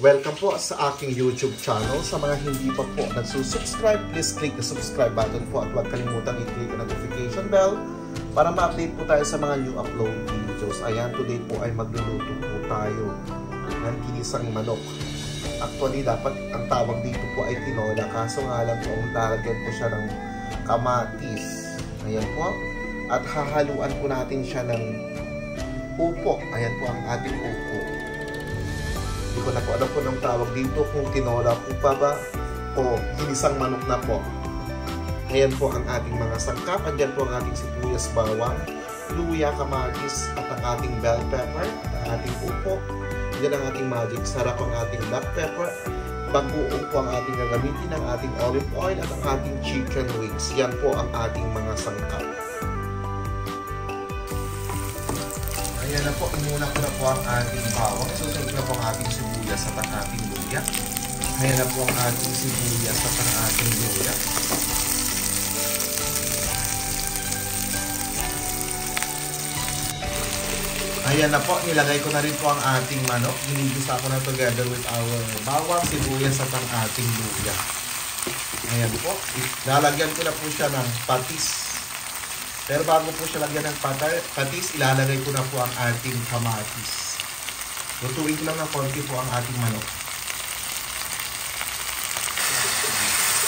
Welcome po sa aking YouTube channel. Sa mga hindi pa po nagsusubscribe, please click the subscribe button po at huwag kalimutan i-click ang notification bell para ma-update po tayo sa mga new upload videos. Ayan, today po ay magluluto po tayo ng ginisang manok. Actually, dapat ang tawag dito po ay tinola, kaso nga lang po ang lalagyan po siya ng kamatis. Ayan po. At hahaluan po natin siya ng upo. Ayan po ang ating upo. Hindi ko na po alam po ng tawag dito kung tinola po pa ba o ginisang manok na po. Ayan po ang ating mga sangkap. Andyan po ang ating sibuyas, bawang, luya, kamatis at ang ating bell pepper at ang ating upo. Yan ang ating magic sarap, ang ating black pepper. Bagoong po ang ating gagamitin, ang ating olive oil at ang ating chicken wings. Yan po ang ating mga sangkap. Ayan na po, inuna ko na po ang ating bawang. Susunod na po ang ating sibuyas at ang ating luya. Ayan na po ang ating sibuyas at ang ating luya. Ayan na po, nilagay ko na rin po ang ating manok. Ginigisa ko na together with our bawang, sibuyas at ang ating luya. Ayan po, lalagyan ko na po siya ng patis. Pero bago po siya lagyan ng patis, ilalagay ko na po ang ating kamatis. Lutuin ko lang ng konti po ang ating manok.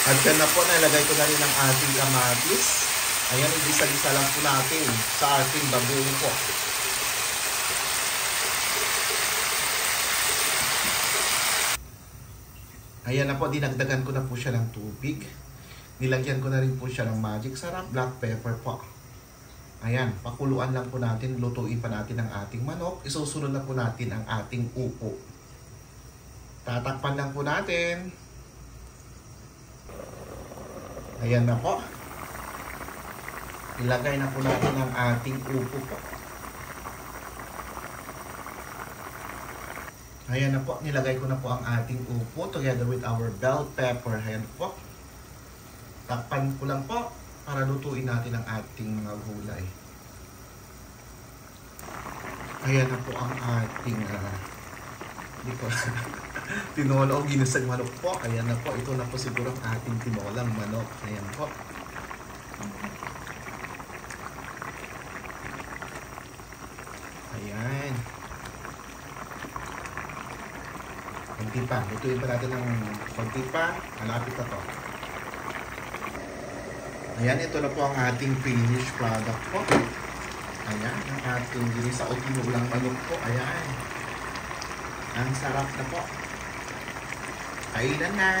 At yan na po, nalagay ko na rin ang ating kamatis. Ayan, igisa-gisa lang po natin sa ating bagoong po. Ayan na po, dinagdagan ko na po siya ng tubig. Nilagyan ko na rin po siya ng magic sarap, black pepper po. Ayan, pakuluan lang po natin, lutuin pa natin ang ating manok. Isusunod na po natin ang ating upo. Tatakpan lang po natin. Ayan na po. Ilagay na po natin ang ating upo po. Ayan na po, nilagay ko na po ang ating upo together with our bell pepper. Ayan po. Takpan ko lang po para lutuin natin ang ating mga gulay. Ayan na po ang ating tinola o ginisang manok po. Ayan na po, ito na po siguro ang ating tinolang manok. Ayan po. Ayan. Konti pa. Lutuin pa natin ng konti pa. Malapit na to. Ayan, ito na po ang ating finished product po. Ayan, ang ating ginisa o tinulang manok po. Ayan. Ang sarap na po. Kainan na!